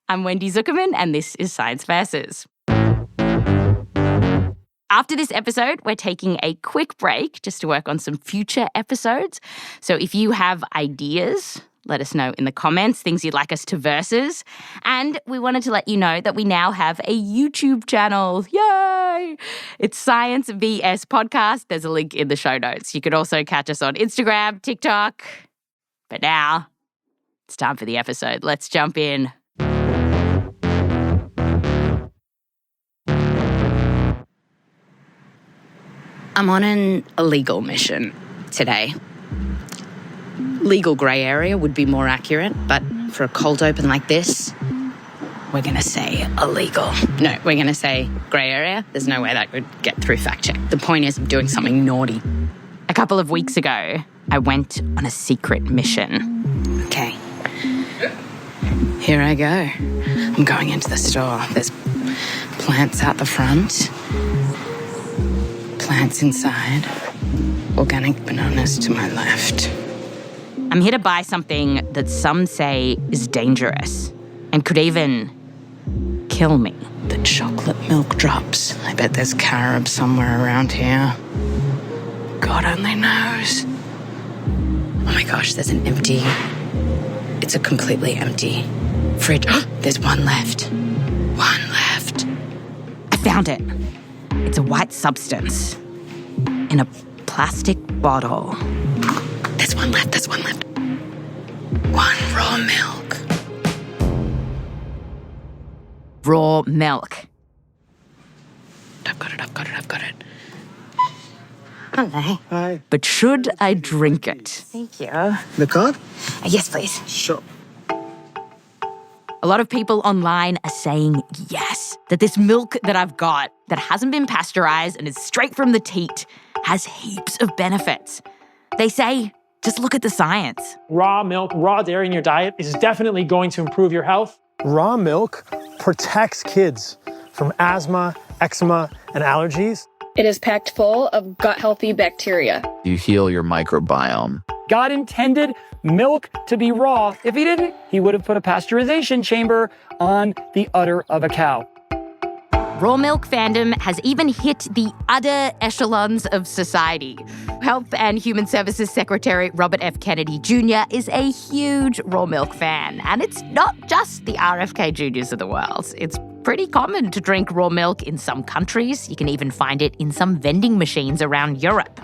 I'm Wendy Zukerman, and this is Science Versus. After this episode, we're taking a quick break just to work on some future episodes. So if you have ideas, let us know in the comments, things you'd like us to versus. And we wanted to let you know that we now have a YouTube channel. Yay! It's Science VS Podcast. There's a link in the show notes. You could also catch us on Instagram, TikTok. But now, it's time for the episode. Let's jump in. I'm on an illegal mission today. Legal grey area would be more accurate, but for a cold open like this, we're going to say illegal. No, we're going to say grey area. There's no way that would get through fact check. The point is I'm doing something naughty. A couple of weeks ago, I went on a secret mission. Okay. Here I go. I'm going into the store. There's plants out the front, plants inside, organic bananas to my left. I'm here to buy something that some say is dangerous and could even kill me. The chocolate milk drops. I bet there's carob somewhere around here. God only knows. Oh my gosh, there's an empty... It's a completely empty fridge. There's one left. One left. I found it. It's a white substance in a plastic bottle. There's one left. There's one left. One raw milk. Raw milk. I've got it. Hello. Hi. But should I drink it? Thank you. The card? Yes, please. Sure. A lot of people online are saying yes, that this milk that I've got that hasn't been pasteurized and is straight from the teat has heaps of benefits. They say, just look at the science. Raw milk, raw dairy in your diet is definitely going to improve your health. Raw milk protects kids from asthma, eczema, and allergies. It is packed full of gut-healthy bacteria. You heal your microbiome. God intended milk to be raw. If he didn't, he would have put a pasteurization chamber on the udder of a cow. Raw milk fandom has even hit the other echelons of society. Health and Human Services Secretary Robert F. Kennedy Jr. is a huge raw milk fan. And it's not just the RFK Juniors of the world. It's pretty common to drink raw milk in some countries. You can even find it in some vending machines around Europe.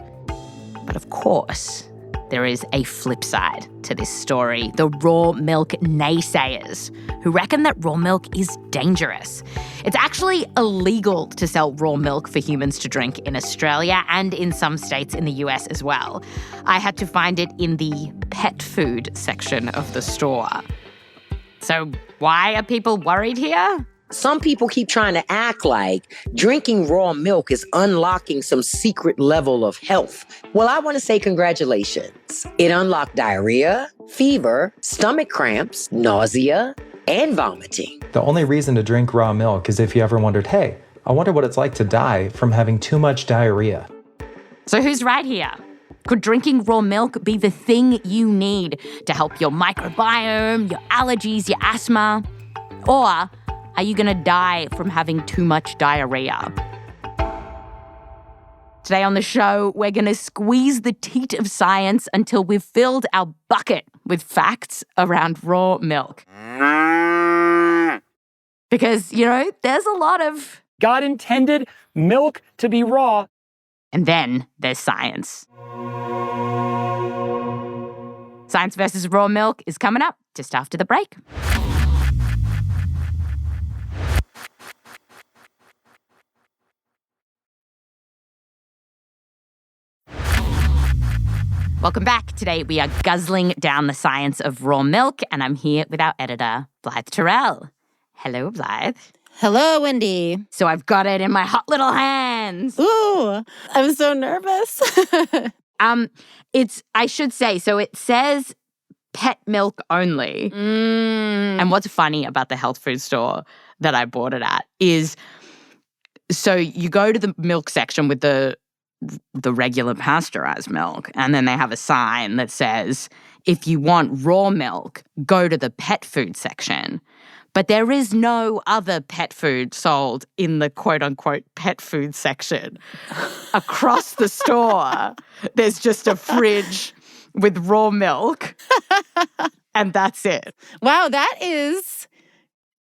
But of course, there is a flip side to this story. The raw milk naysayers who reckon that raw milk is dangerous. It's actually illegal to sell raw milk for humans to drink in Australia and in some states in the US as well. I had to find it in the pet food section of the store. So why are people worried here? Some people keep trying to act like drinking raw milk is unlocking some secret level of health. Well, I want to say congratulations. It unlocked diarrhea, fever, stomach cramps, nausea, and vomiting. The only reason to drink raw milk is if you ever wondered, hey, I wonder what it's like to die from having too much diarrhea. So who's right here? Could drinking raw milk be the thing you need to help your microbiome, your allergies, your asthma? Or are you going to die from having too much diarrhea? Today on the show, we're going to squeeze the teat of science until we've filled our bucket with facts around raw milk. Because, there's a lot of... God intended milk to be raw. And then there's science. Science versus raw milk is coming up just after the break. Welcome back. Today we are guzzling down the science of raw milk, and I'm here with our editor, Blythe Terrell. Hello, Blythe. Hello, Wendy. So I've got it in my hot little hands. Ooh, I'm so nervous. I should say, so it says pet milk only. And what's funny about the health food store that I bought it at is, so you go to the milk section with the regular pasteurized milk, and then they have a sign that says, if you want raw milk, go to the pet food section. But there is no other pet food sold in the quote-unquote pet food section. Across the store, there's just a fridge with raw milk, and that's it. Wow, that is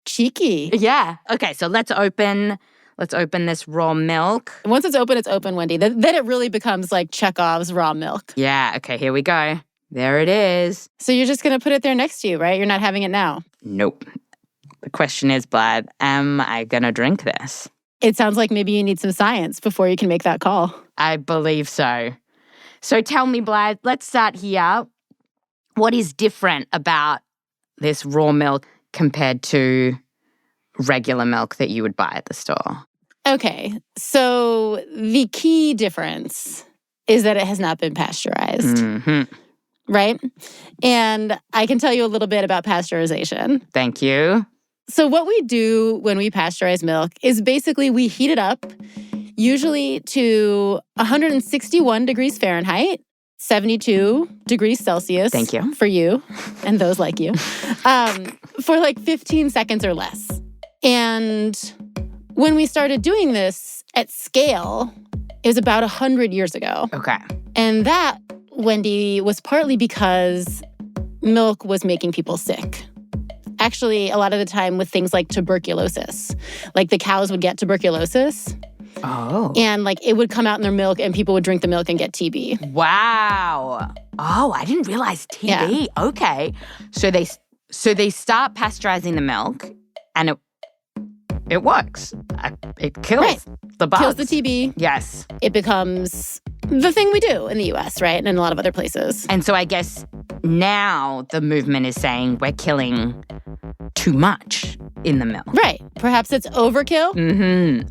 cheeky. Yeah. Okay, so let's open this raw milk. Once it's open, Wendy. Then it really becomes like Chekhov's raw milk. Yeah, okay, here we go. There it is. So you're just going to put it there next to you, right? You're not having it now. Nope. The question is, Blythe, am I going to drink this? It sounds like maybe you need some science before you can make that call. I believe so. So tell me, Blythe, let's start here. What is different about this raw milk compared to regular milk that you would buy at the store? Okay, so the key difference is that it has not been pasteurized, right? And I can tell you a little bit about pasteurization. Thank you. So what we do when we pasteurize milk is basically we heat it up, usually to 161 degrees Fahrenheit, 72 degrees Celsius. Thank you. For you and those like you, for like 15 seconds or less. And when we started doing this at scale, it was about 100 years ago. Okay. And that, Wendy, was partly because milk was making people sick. Actually, a lot of the time with things like tuberculosis. Like the cows would get tuberculosis. Oh. And like it would come out in their milk and people would drink the milk and get TB. Wow. Oh, I didn't realize TB. Yeah. Okay. So they start pasteurizing the milk and it works. It kills the bugs. Kills the TB. Yes. It becomes the thing we do in the US, right? And in a lot of other places. And so I guess now the movement is saying we're killing too much in the milk. Right. Perhaps it's overkill.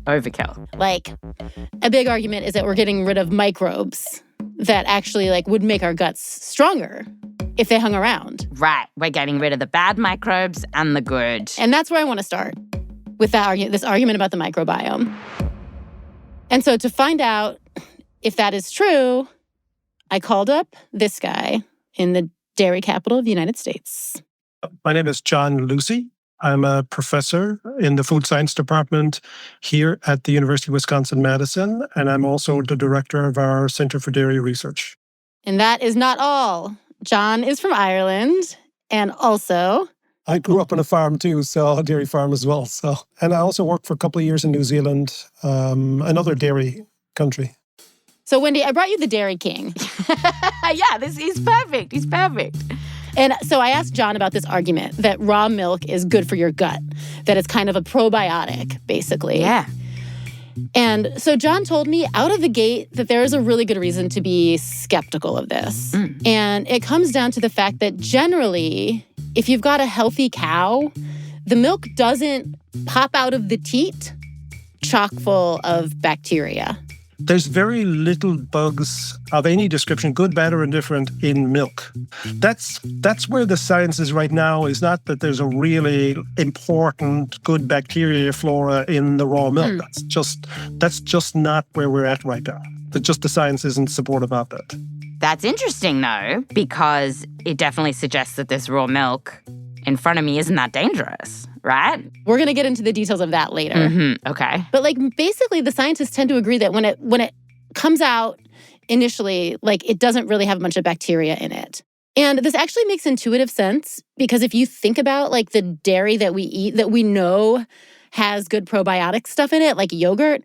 Overkill. Like, a big argument is that we're getting rid of microbes that actually like would make our guts stronger if they hung around. Right. We're getting rid of the bad microbes and the good. And that's where I want to start with this argument about the microbiome. And so to find out if that is true, I called up this guy in the dairy capital of the United States. My name is John Lucey. I'm a professor in the food science department here at the University of Wisconsin-Madison, and I'm also the director of our Center for Dairy Research. And that is not all. John is from Ireland, and also... I grew up on a farm too, so a dairy farm as well. And I also worked for a couple of years in New Zealand, another dairy country. So, Wendy, I brought you the Dairy King. Yeah, he's perfect. He's perfect. And so I asked John about this argument that raw milk is good for your gut, that it's kind of a probiotic, basically. Yeah. And so John told me out of the gate that there is a really good reason to be skeptical of this. And it comes down to the fact that generally, if you've got a healthy cow, the milk doesn't pop out of the teat chock full of bacteria. There's very little bugs of any description, good, bad, or indifferent, in milk. That's where the science is right now, is not that there's a really important good bacteria flora in the raw milk. That's just not where we're at right now. The science isn't supportive of that. That's interesting, though, because it definitely suggests that this raw milk in front of me isn't that dangerous, right? We're going to get into the details of that later. Okay. But like basically the scientists tend to agree that when it comes out initially, like it doesn't really have a bunch of bacteria in it. And this actually makes intuitive sense because if you think about like the dairy that we eat that we know has good probiotic stuff in it, like yogurt,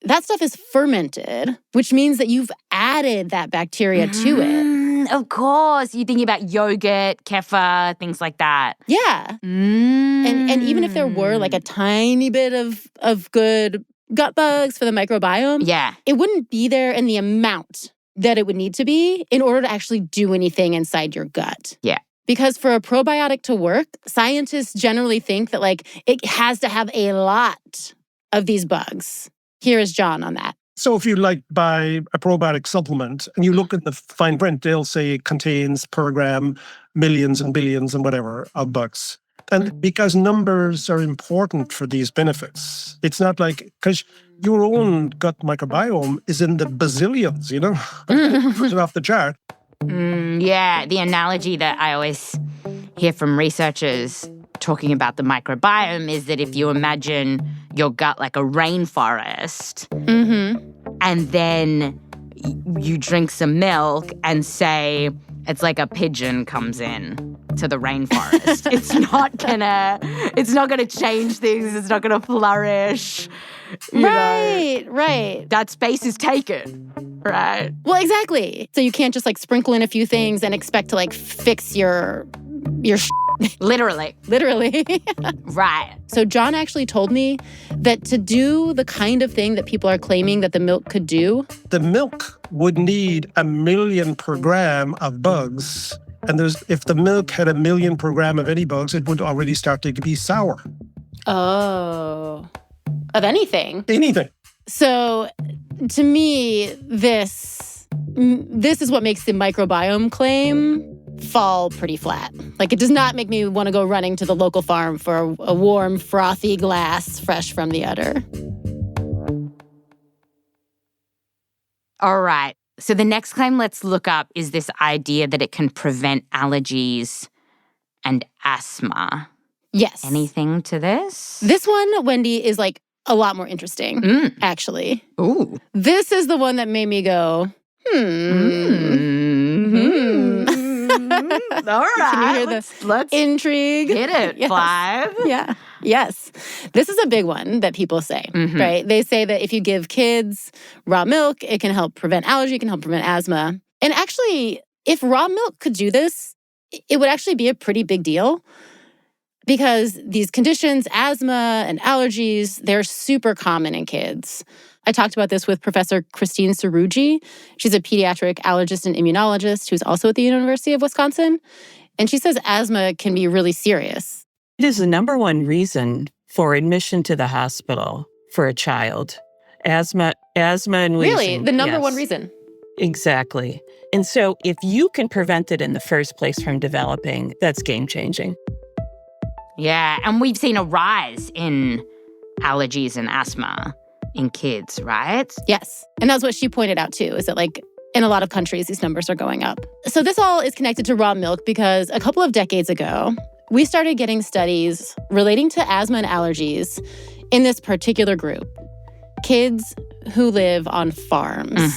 that stuff is fermented, which means that you've added that bacteria to it. Of course. You're thinking about yogurt, kefir, things like that. Yeah. And even if there were like a tiny bit of good gut bugs for the microbiome, it wouldn't be there in the amount that it would need to be in order to actually do anything inside your gut. Yeah. Because for a probiotic to work, scientists generally think that like it has to have a lot of these bugs. Here is John on that. So if you buy a probiotic supplement and you look at the fine print, they'll say it contains per gram millions and billions and whatever of bugs. And because numbers are important for these benefits, it's not like, because your own gut microbiome is in the bazillions, Put it off the chart. Yeah, the analogy that I always hear from researchers talking about the microbiome is that if you imagine your gut like a rainforest, and then you drink some milk and say it's like a pigeon comes in to the rainforest. It's not gonna change things. It's not gonna flourish. Right. That space is taken. Right. Well, exactly. So you can't just like sprinkle in a few things and expect to like fix your Literally. Right. So John actually told me that to do the kind of thing that people are claiming that the milk could do, The milk would need 1 million per gram of bugs. And if the milk had 1 million per gram of any bugs, it would already start to be sour. of anything. Anything. So to me, this is what makes the microbiome claim fall pretty flat. Like, it does not make me want to go running to the local farm for a warm, frothy glass fresh from the udder. All right. So the next claim let's look up is this idea that it can prevent allergies and asthma. Yes. Anything to this? This one, Wendy, is like a lot more interesting, actually. Ooh. This is the one that made me go, All right. Can you hear let's intrigue? hit it, Yes. Blythe. Yeah. Yes. This is a big one that people say, right? They say that if you give kids raw milk, it can help prevent allergy, it can help prevent asthma. And actually, if raw milk could do this, it would actually be a pretty big deal because these conditions, asthma and allergies, they're super common in kids. I talked about this with Professor Christine Seroogy. She's a pediatric allergist and immunologist who's also at the University of Wisconsin. And she says asthma can be really serious. It is the number one reason for admission to the hospital for a child. Asthma and wheezing. Really? The number yes. one reason? Exactly. And so if you can prevent it in the first place from developing, that's game-changing. Yeah, and we've seen a rise in allergies and asthma in kids, right? Yes. And that's what she pointed out too, is that like in a lot of countries, these numbers are going up. So this all is connected to raw milk because a couple of decades ago, we started getting studies relating to asthma and allergies in this particular group, kids who live on farms.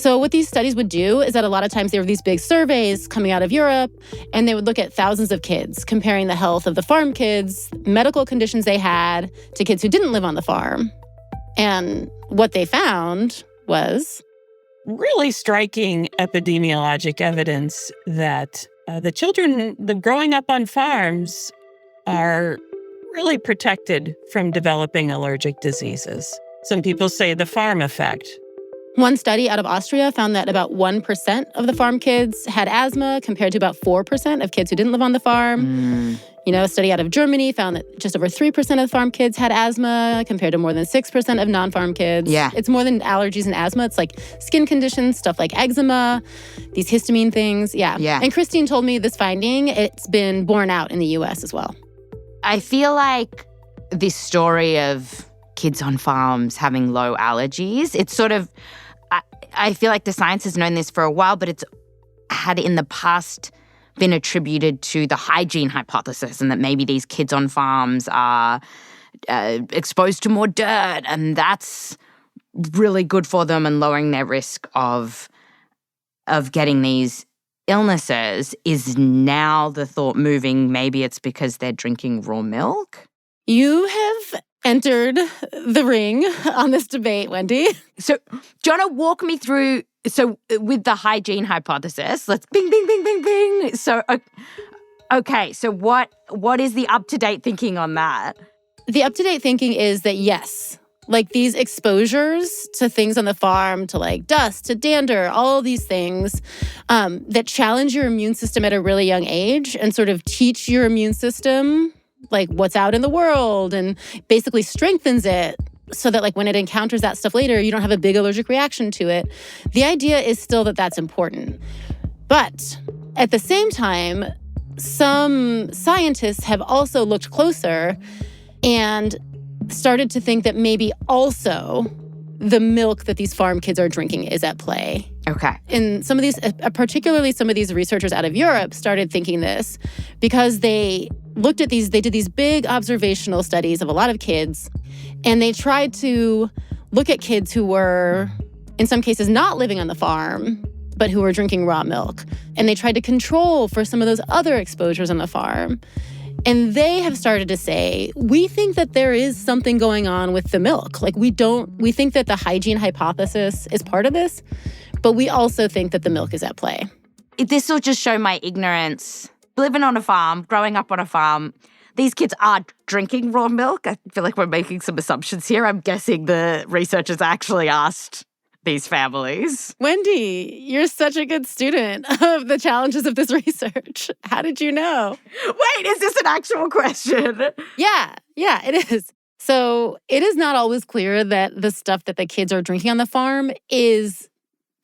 So what these studies would do is that a lot of times there were these big surveys coming out of Europe, and they would look at thousands of kids, comparing the health of the farm kids, medical conditions they had, to kids who didn't live on the farm. And what they found was really striking epidemiologic evidence that the children growing up on farms are really protected from developing allergic diseases. Some people say the farm effect. one study out of Austria found that about 1% of the farm kids had asthma compared to about 4% of kids who didn't live on the farm. You know, a study out of Germany found that just over 3% of farm kids had asthma compared to more than 6% of non-farm kids. Yeah. It's more than allergies and asthma. It's like skin conditions, stuff like eczema, these histamine things. Yeah. And Christine told me this finding, it's been borne out in the US as well. I feel like this story of kids on farms having low allergies, it's sort of, I feel like the science has known this for a while, but it's had in the past been attributed to the hygiene hypothesis and that maybe these kids on farms are exposed to more dirt and that's really good for them and lowering their risk of getting these illnesses. Is now the thought moving maybe it's because they're drinking raw milk? You have entered the ring on this debate, Wendy. So, do you want to walk me through, so with the hygiene hypothesis, let's bing, bing, bing, bing, bing. So, okay, so what is the up-to-date thinking on that? The up-to-date thinking is that yes, like these exposures to things on the farm, to like dust, to dander, all these things that challenge your immune system at a really young age and sort of teach your immune system like what's out in the world and basically strengthens it so that like when it encounters that stuff later, you don't have a big allergic reaction to it. The idea is still that that's important. But at the same time, some scientists have also looked closer and started to think that maybe also the milk that these farm kids are drinking is at play. Okay. And some of these, particularly some of these researchers out of Europe started thinking this because they looked at these, they did these big observational studies of a lot of kids, and they tried to look at kids who were, in some cases, not living on the farm, but who were drinking raw milk. And they tried to control for some of those other exposures on the farm. And they have started to say, we think that there is something going on with the milk. Like, we think that the hygiene hypothesis is part of this, but we also think that the milk is at play. This will just show my ignorance. Living on a farm, growing up on a farm, these kids are drinking raw milk. I feel like we're making some assumptions here. I'm guessing the researchers actually asked these families. Wendy, you're such a good student of the challenges of this research. How did you know? Wait, is this an actual question? Yeah, it is. So it is not always clear that the stuff that the kids are drinking on the farm is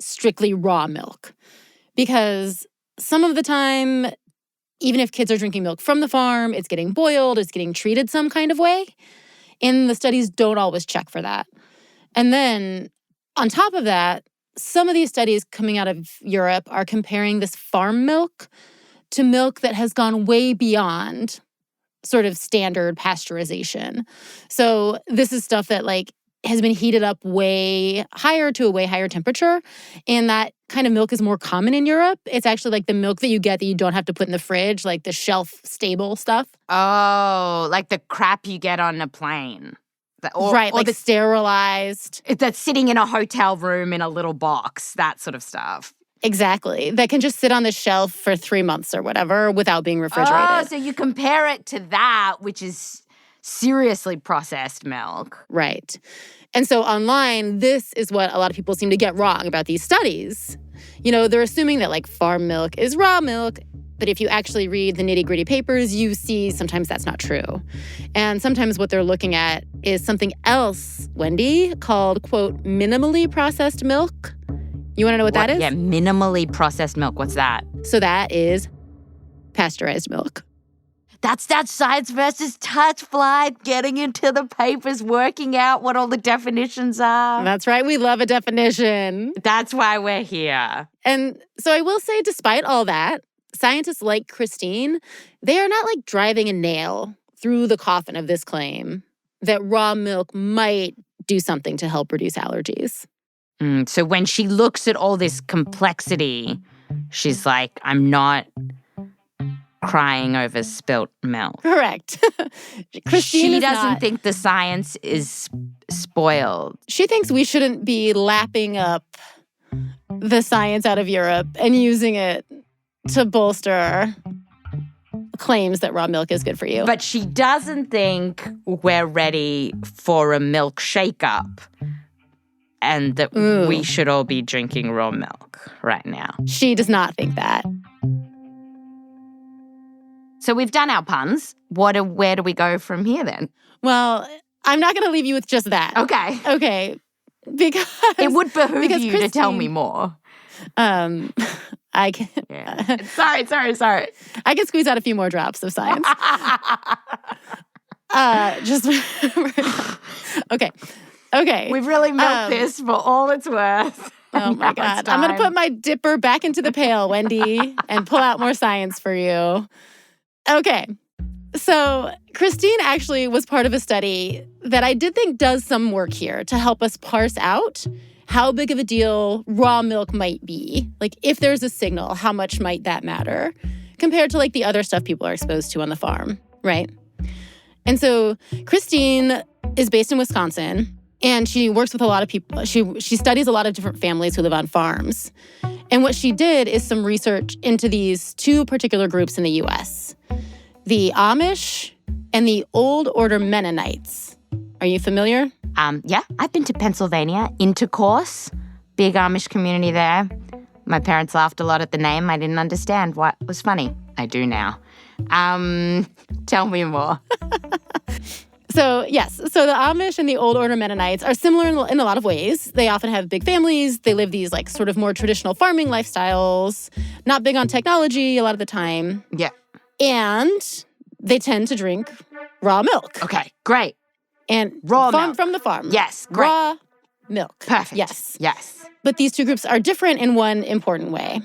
strictly raw milk. Because some of the time, even if kids are drinking milk from the farm, it's getting boiled, it's getting treated some kind of way. And the studies don't always check for that. And then on top of that, some of these studies coming out of Europe are comparing this farm milk to milk that has gone way beyond sort of standard pasteurization. So this is stuff that has been heated up way higher to a way higher temperature. And that kind of milk is more common in Europe. It's actually like the milk that you get that you don't have to put in the fridge, like the shelf-stable stuff. Oh, like the crap you get on a plane. Or sterilized. That's sitting in a hotel room in a little box, that sort of stuff. Exactly. That can just sit on the shelf for 3 months or whatever without being refrigerated. Oh, so you compare it to that, which is seriously processed milk. Right. And so online, this is what a lot of people seem to get wrong about these studies. They're assuming that farm milk is raw milk, but if you actually read the nitty-gritty papers, you see sometimes that's not true. And sometimes what they're looking at is something else, Wendy, called, quote, minimally processed milk. You want to know what that is? Yeah, minimally processed milk. What's that? So that is pasteurized milk. That's that science versus touch, Blythe, getting into the papers, working out what all the definitions are. That's right. We love a definition. That's why we're here. And so I will say, despite all that, scientists like Christine, they are not driving a nail through the coffin of this claim that raw milk might do something to help reduce allergies. So when she looks at all this complexity, she's like, I'm not crying over spilt milk. Correct. She doesn't think the science is spoiled. She thinks we shouldn't be lapping up the science out of Europe and using it to bolster claims that raw milk is good for you. But she doesn't think we're ready for a milk shake-up and that we should all be drinking raw milk right now. She does not think that. So we've done our puns. Where do we go from here then? Well, I'm not going to leave you with just that. Okay. Because it would behoove you Christine, to tell me more. I can. Yeah. Sorry. I can squeeze out a few more drops of science. Okay. We've really milked this for all it's worth. Oh my God. I'm going to put my dipper back into the pail, Wendy, and pull out more science for you. Okay. So Christine actually was part of a study that I did think does some work here to help us parse out how big of a deal raw milk might be. If there's a signal, how much might that matter compared to the other stuff people are exposed to on the farm, right? And so Christine is based in Wisconsin, and she works with a lot of people. She studies a lot of different families who live on farms. And what she did is some research into these two particular groups in the U.S., the Amish and the Old Order Mennonites. Are you familiar? Yeah, I've been to Pennsylvania. Intercourse, big Amish community there. My parents laughed a lot at the name. I didn't understand what was funny. I do now. Tell me more. So, yes. So the Amish and the Old Order Mennonites are similar in a lot of ways. They often have big families. They live these sort of more traditional farming lifestyles, not big on technology a lot of the time. Yeah. And they tend to drink raw milk. Okay, great. And raw milk. From the farm. Yes, great. Raw milk. Perfect. Yes. Yes. But these two groups are different in one important way.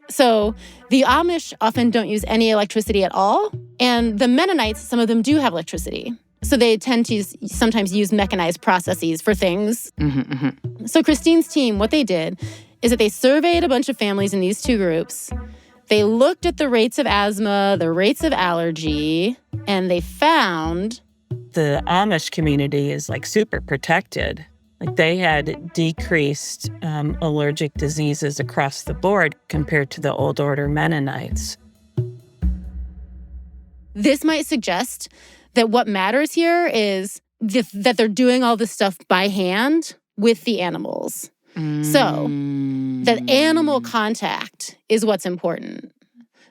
So the Amish often don't use any electricity at all. And the Mennonites, some of them do have electricity. So they tend to sometimes use mechanized processes for things. So Christine's team, what they did is that they surveyed a bunch of families in these two groups. They looked at the rates of asthma, the rates of allergy, and they found The Amish community is like super protected. Like they had decreased allergic diseases across the board compared to the Old Order Mennonites. this might suggest that what matters here is that they're doing all this stuff by hand with the animals. So that animal contact is what's important.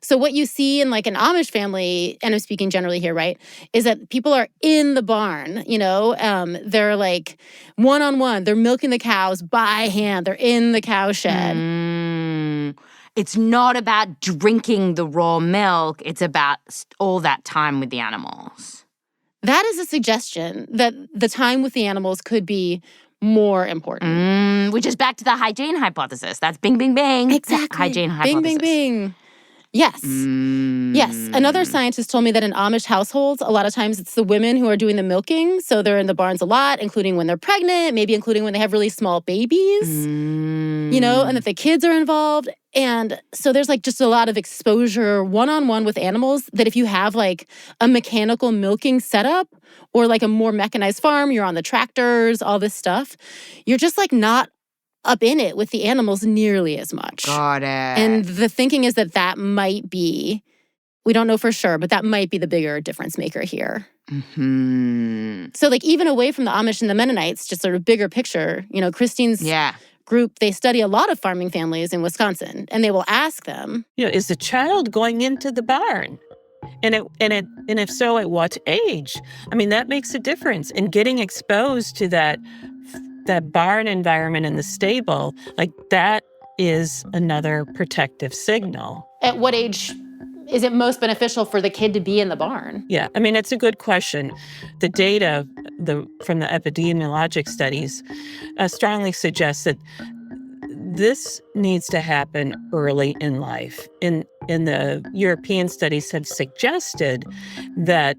So what you see in like an Amish family, and I'm speaking generally here, right, is that people are in the barn, they're like one-on-one. They're milking the cows by hand. They're in the cow shed. It's not about drinking the raw milk. It's about all that time with the animals. That is a suggestion that the time with the animals could be more important. Which is back to the hygiene hypothesis. That's bing, bing, bing. Exactly. Hygiene hypothesis. Bing, bing, bing. Yes. Yes. Another scientist told me that in Amish households, a lot of times it's the women who are doing the milking. So they're in the barns a lot, including when they're pregnant, maybe including when they have really small babies, and that the kids are involved. And so there's like just a lot of exposure one-on-one with animals that if you have like a mechanical milking setup or like a more mechanized farm, you're on the tractors, all this stuff, you're just like not up in it with the animals nearly as much. Got it. And the thinking is that might be, we don't know for sure, but that might be the bigger difference maker here. So like even away from the Amish and the Mennonites, just sort of bigger picture, Christine's group, they study a lot of farming families in Wisconsin, and they will ask them, is the child going into the barn? And if so, at what age? I mean, that makes a difference. And getting exposed to that barn environment in the stable, like that is another protective signal. At what age is it most beneficial for the kid to be in the barn? Yeah, I mean, it's a good question. The data from the epidemiologic studies strongly suggests that this needs to happen early in life. In the European studies have suggested that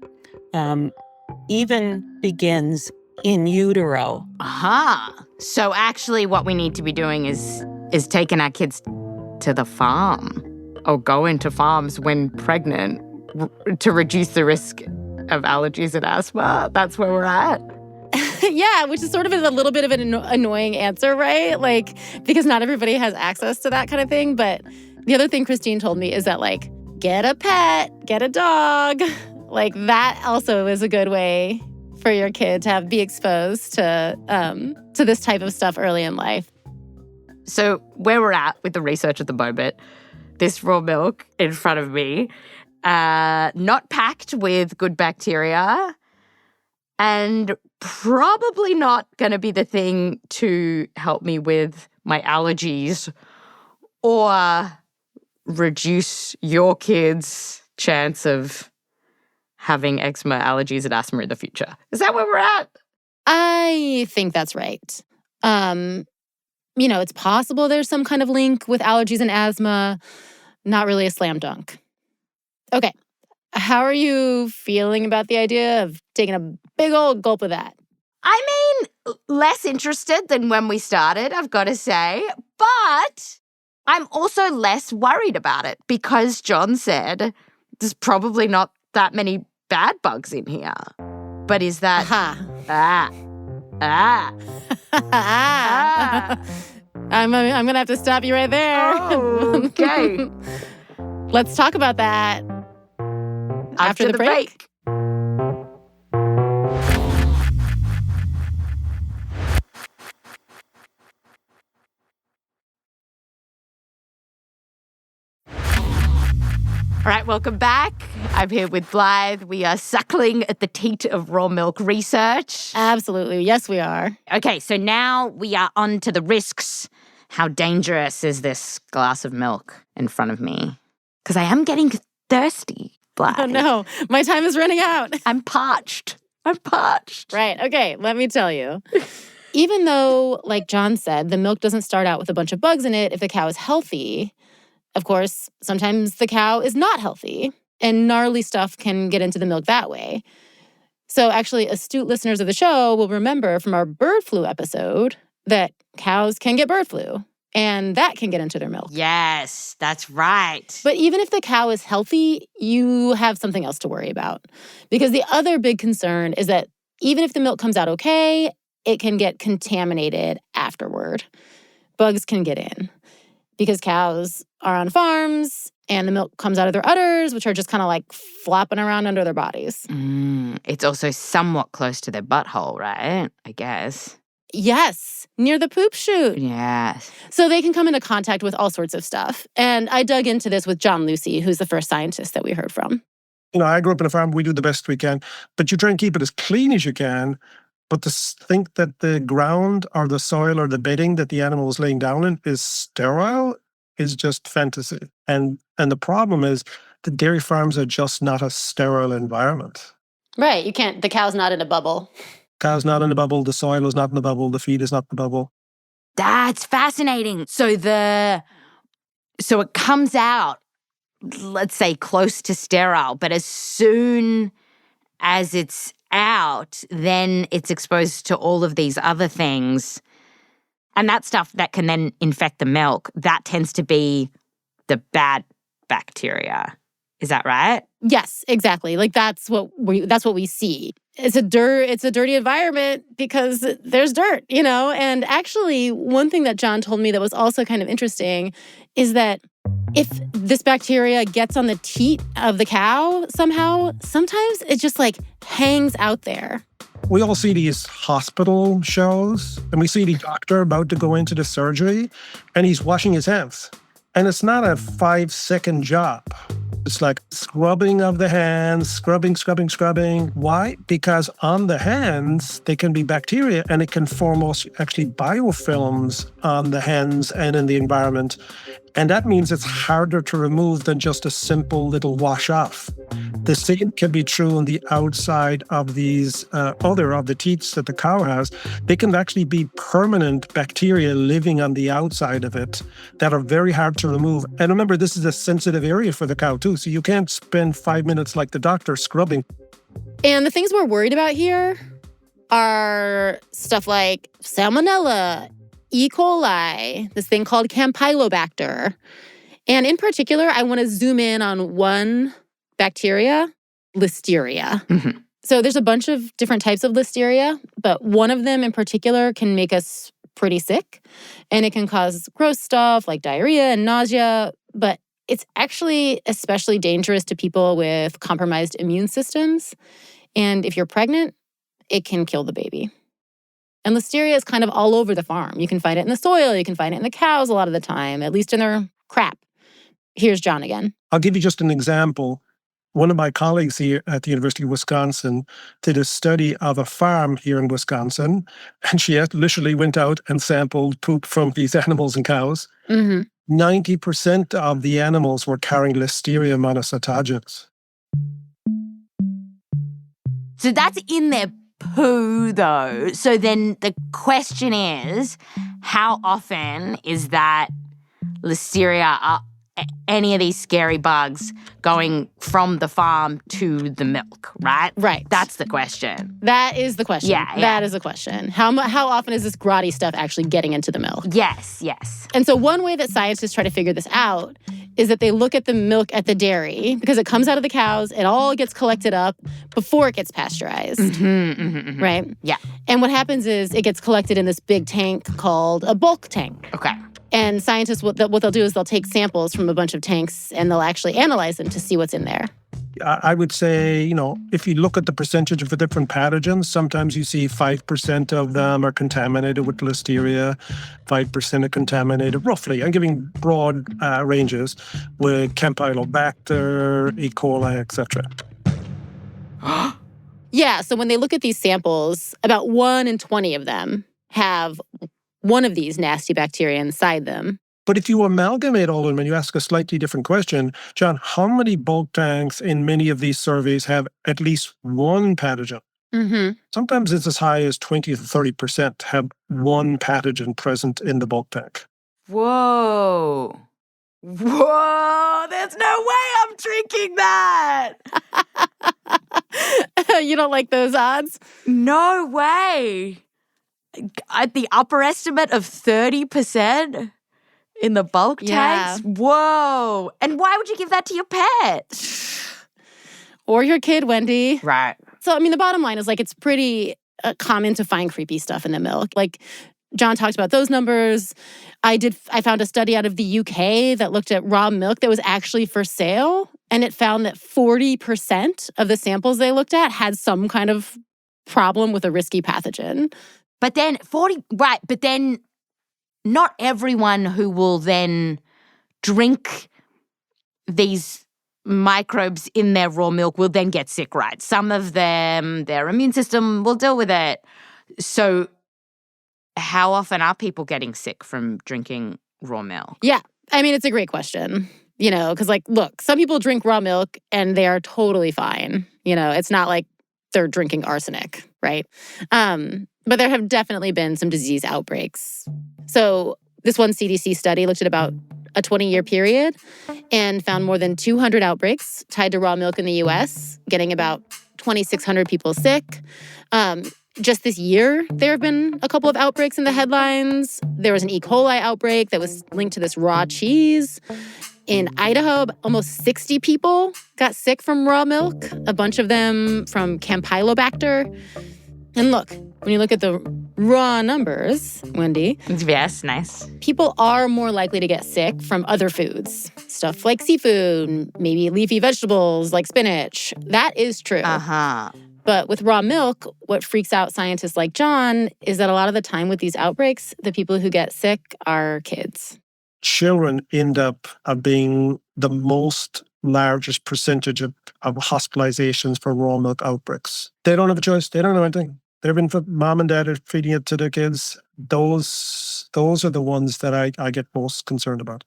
even begins in utero. So actually what we need to be doing is taking our kids to the farm or going to farms when pregnant to reduce the risk of allergies and asthma. That's where we're at. Yeah, which is sort of a little bit of an annoying answer, right? Like, because not everybody has access to that kind of thing. But the other thing Christine told me is that, like, get a pet, get a dog. Like, that also is a good way for your kid to be exposed to this type of stuff early in life. So where we're at with the research at the moment, this raw milk in front of me, not packed with good bacteria, and probably not going to be the thing to help me with my allergies or reduce your kids' chance of having eczema, allergies, and asthma in the future. Is that where we're at? I think that's right. It's possible there's some kind of link with allergies and asthma. Not really a slam dunk. Okay. How are you feeling about the idea of taking a big old gulp of that? I mean, less interested than when we started, I've got to say. But I'm also less worried about it because John said there's probably not that many bad bugs in here. But is that... I'm going to have to stop you right there. Oh, okay. Let's talk about that after the break. All right, welcome back. I'm here with Blythe. We are suckling at the teat of raw milk research. Absolutely. Yes, we are. Okay, so now we are on to the risks. How dangerous is this glass of milk in front of me? Because I am getting thirsty, Blythe. Oh, no. My time is running out. I'm parched. Right. Okay, let me tell you. Even though, like John said, the milk doesn't start out with a bunch of bugs in it if the cow is healthy, of course, sometimes the cow is not healthy and gnarly stuff can get into the milk that way. So actually, astute listeners of the show will remember from our bird flu episode that cows can get bird flu, and that can get into their milk. Yes, that's right. But even if the cow is healthy, you have something else to worry about. Because the other big concern is that even if the milk comes out okay, it can get contaminated afterward. Bugs can get in. Because cows are on farms and the milk comes out of their udders, which are just kind of like flopping around under their bodies. It's also somewhat close to their butthole, right? I guess. Yes, near the poop chute. Yes. So they can come into contact with all sorts of stuff. And I dug into this with John Lucey, who's the first scientist that we heard from. I grew up in a farm. We do the best we can. But you try and keep it as clean as you can. But to think that the ground or the soil or the bedding that the animal is laying down in is sterile is just fantasy. And the problem is the dairy farms are just not a sterile environment. Right. You can't, the cow's not in a bubble. Cow's not in the bubble. The soil is not in the bubble. The feed is not in the bubble. That's fascinating. So it comes out, let's say, close to sterile, but as soon as it's out, then it's exposed to all of these other things. And that stuff that can then infect the milk, that tends to be the bad bacteria. Is that right? Yes, exactly. Like that's what we see. It's a dirty environment because there's dirt, And actually, one thing that John told me that was also kind of interesting is that if this bacteria gets on the teat of the cow somehow, sometimes it just like hangs out there. We all see these hospital shows, and we see the doctor about to go into the surgery, and he's washing his hands. And it's not a 5-second job. It's like scrubbing of the hands, scrubbing. Why? Because on the hands, they can be bacteria, and it can form actually biofilms on the hands and in the environment. And that means it's harder to remove than just a simple little wash off. The same can be true on the outside of these of the teats that the cow has. They can actually be permanent bacteria living on the outside of it that are very hard to remove. And remember, this is a sensitive area for the cow too, so you can't spend 5 minutes like the doctor scrubbing. And the things we're worried about here are stuff like salmonella, E. coli, this thing called Campylobacter. And in particular, I want to zoom in on one bacteria, Listeria. Mm-hmm. So there's a bunch of different types of Listeria, but one of them in particular can make us pretty sick. And it can cause gross stuff like diarrhea and nausea, but it's actually especially dangerous to people with compromised immune systems. And if you're pregnant, it can kill the baby. And Listeria is kind of all over the farm. You can find it in the soil. You can find it in the cows a lot of the time, at least in their crap. Here's John again. I'll give you just an example. One of my colleagues here at the University of Wisconsin did a study of a farm here in Wisconsin, and she literally went out and sampled poop from these animals and cows. Mm-hmm. 90% of the animals were carrying Listeria monocytogenes. So that's in their poo, though. So then the question is, how often is that Listeria, any of these scary bugs, going from the farm to the milk, right? Right. That's the question. That is the question. Yeah. That is the question. How often is this grotty stuff actually getting into the milk? Yes. And so one way that scientists try to figure this out is that they look at the milk at the dairy, because it comes out of the cows, it all gets collected up before it gets pasteurized, right? Yeah. And what happens is it gets collected in this big tank called a bulk tank. Okay. And scientists, what they'll do is they'll take samples from a bunch of tanks and they'll actually analyze them to see what's in there. I would say, if you look at the percentage of the different pathogens, sometimes you see 5% of them are contaminated with Listeria, 5% are contaminated, roughly, I'm giving broad ranges, with Campylobacter, E. coli, etc. Yeah, so when they look at these samples, about 1 in 20 of them have one of these nasty bacteria inside them. But if you amalgamate all of them and you ask a slightly different question, John, how many bulk tanks in many of these surveys have at least one pathogen? Mm-hmm. Sometimes it's as high as 20 to 30% have one pathogen present in the bulk tank. Whoa. Whoa, there's no way I'm drinking that. You don't like those odds? No way. At the upper estimate of 30% in the bulk tanks? Whoa. And why would you give that to your pet? Or your kid, Wendy. Right. So, I mean, the bottom line is like it's pretty common to find creepy stuff in the milk. Like John talked about those numbers. I found a study out of the UK that looked at raw milk that was actually for sale. And it found that 40% of the samples they looked at had some kind of problem with a risky pathogen. But then but then not everyone who will then drink these microbes in their raw milk will then get sick, right? Some of them, their immune system will deal with it. So how often are people getting sick from drinking raw milk? Yeah. I mean, it's a great question, because like, look, some people drink raw milk and they are totally fine. It's not like they're drinking arsenic, right? But there have definitely been some disease outbreaks. So this one CDC study looked at about a 20-year period and found more than 200 outbreaks tied to raw milk in the US, getting about 2,600 people sick. Just this year, there have been a couple of outbreaks in the headlines. There was an E. coli outbreak that was linked to this raw cheese. In Idaho, almost 60 people got sick from raw milk, a bunch of them from Campylobacter. And look, when you look at the raw numbers, Wendy. Yes, nice. People are more likely to get sick from other foods. Stuff like seafood, maybe leafy vegetables like spinach. That is true. Uh-huh. But with raw milk, what freaks out scientists like John is that a lot of the time with these outbreaks, the people who get sick are kids. Children end up being the largest percentage of hospitalizations for raw milk outbreaks. They don't have a choice. They don't know anything. They've been mom and dad are feeding it to their kids. Those are the ones that I get most concerned about.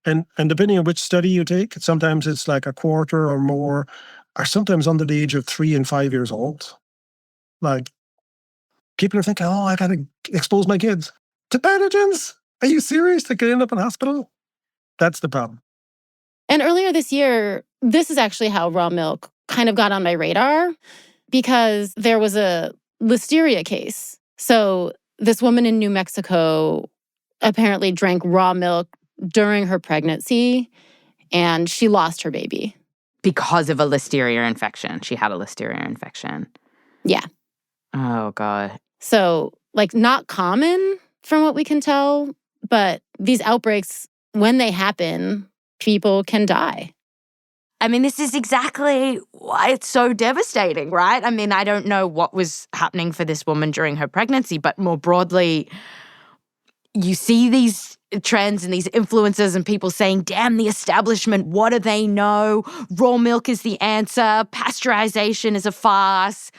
And depending on which study you take, sometimes it's like a quarter or more are sometimes under the age of 3 and 5 years old. Like, people are thinking, I got to expose my kids to pathogens. Are you serious? They could end up in hospital? That's the problem. And earlier this year, this is actually how raw milk kind of got on my radar, because there was a listeria case. So this woman in New Mexico apparently drank raw milk during her pregnancy, and she lost her baby. Because of a listeria infection. She had a listeria infection. Yeah. Oh, God. So, like, not common from what we can tell, but these outbreaks, when they happen, people can die. I mean, this is exactly why it's so devastating, right? I mean, I don't know what was happening for this woman during her pregnancy, but more broadly, you see these trends and these influencers and people saying, damn the establishment, what do they know? Raw milk is the answer. Pasteurization is a farce.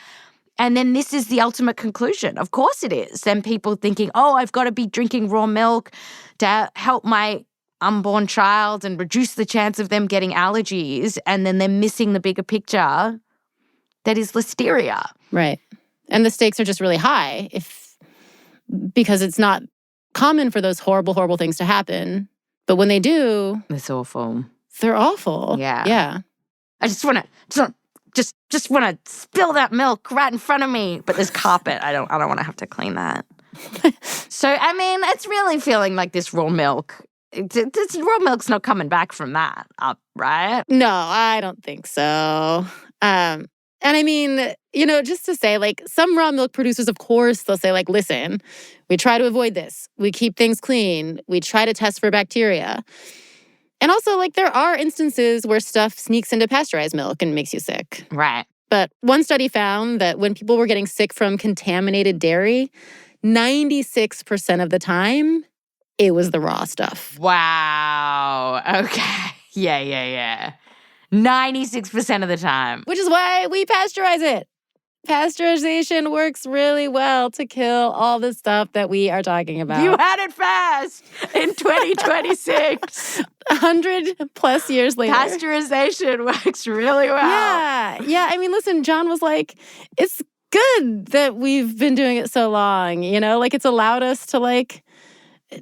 And then this is the ultimate conclusion. Of course it is. Then people thinking, I've got to be drinking raw milk to help my unborn child and reduce the chance of them getting allergies. And then they're missing the bigger picture that is listeria. Right. And the stakes are just really high because it's not common for those horrible, horrible things to happen. But when they do, it's awful. They're awful. Yeah. Yeah. I just want to spill that milk right in front of me. But there's carpet. I don't want to have to clean that. So, I mean, it's really feeling like this raw milk. This raw milk's not coming back from that up, right? No, I don't think so. And I mean, just to say, like, some raw milk producers, of course, they'll say, like, listen, we try to avoid this. We keep things clean. We try to test for bacteria. And also, like, there are instances where stuff sneaks into pasteurized milk and makes you sick. Right. But one study found that when people were getting sick from contaminated dairy, 96% of the time, it was the raw stuff. Wow. Okay. Yeah. 96% of the time. Which is why we pasteurize it. Pasteurization works really well to kill all the stuff that we are talking about. You had it fast in 2026. 100 plus years later. Pasteurization works really well. Yeah. I mean, listen, John was like, it's good that we've been doing it so long, like it's allowed us to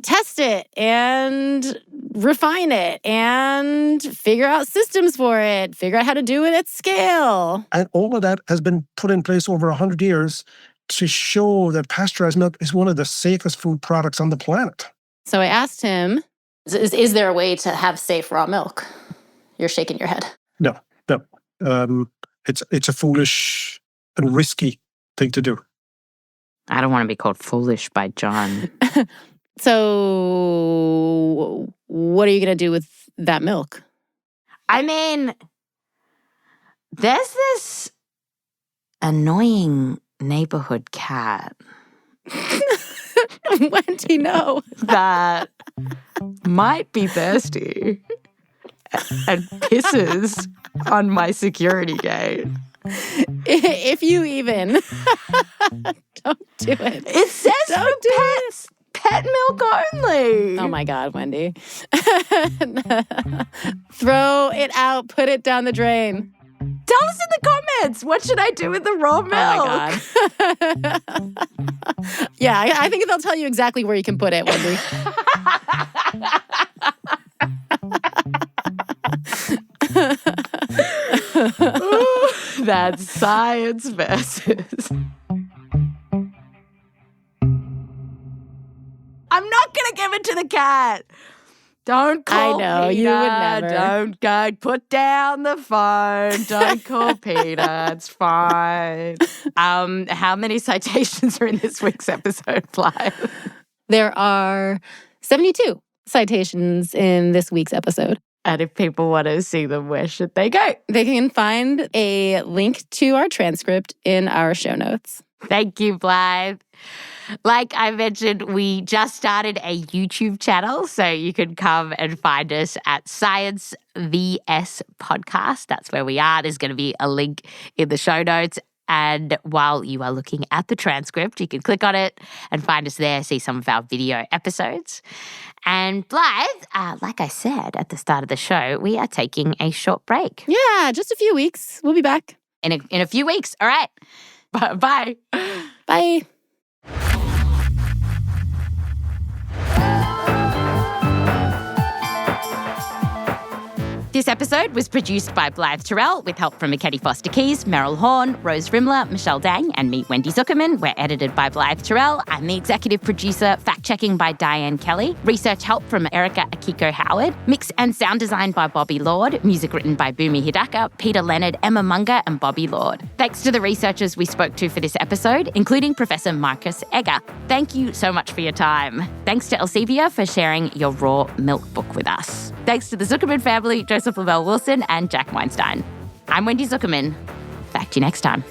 test it and refine it and figure out systems for it, figure out how to do it at scale. And all of that has been put in place over 100 years to show that pasteurized milk is one of the safest food products on the planet. So I asked him, is there a way to have safe raw milk? You're shaking your head. No. It's a foolish and risky thing to do. I don't want to be called foolish by John. So what are you going to do with that milk? I mean, there's this annoying neighborhood cat Wendy, no. that might be thirsty and pisses on my security gate. If you even. Don't do it. It says for pets. Pet milk only. Oh my God, Wendy. Throw it out. Put it down the drain. Tell us in the comments. What should I do with the raw milk? Oh my God. Yeah, I think they'll tell you exactly where you can put it, Wendy. That's science versus. I'm not going to give it to the cat. Don't call I know, Peter. you would never. Don't go. Put down the phone. Don't call Peter. It's fine. How many citations are in this week's episode, Blythe? There are 72 citations in this week's episode. And if people want to see them, where should they go? They can find a link to our transcript in our show notes. Thank you, Blythe. Like I mentioned, we just started a YouTube channel, so you can come and find us at Science VS Podcast. That's where we are. There's going to be a link in the show notes. And while you are looking at the transcript, you can click on it and find us there, see some of our video episodes. And Blythe, like I said at the start of the show, we are taking a short break. Yeah, just a few weeks. We'll be back. In a few weeks. All right. Bye. Bye. This episode was produced by Blythe Terrell with help from Ekedi Fausther-Keeys, Meryl Horn, Rose Rimler, Michelle Dang, and me, Wendy Zukerman. We're edited by Blythe Terrell. I'm the executive producer, fact-checking by Diane Kelly. Research help from Erica Akiko Howard. Mix and sound design by Bobby Lord. Music written by Bumi Hidaka, Peter Leonard, Emma Munger, and Bobby Lord. Thanks to the researchers we spoke to for this episode, including Professor Markus Ege. Thank you so much for your time. Thanks to Elsevier for sharing your raw milk book with us. Thanks to the Zukerman family, Joseph Lavelle Wilson, and Jack Weinstein. I'm Wendy Zukerman. Back to you next time.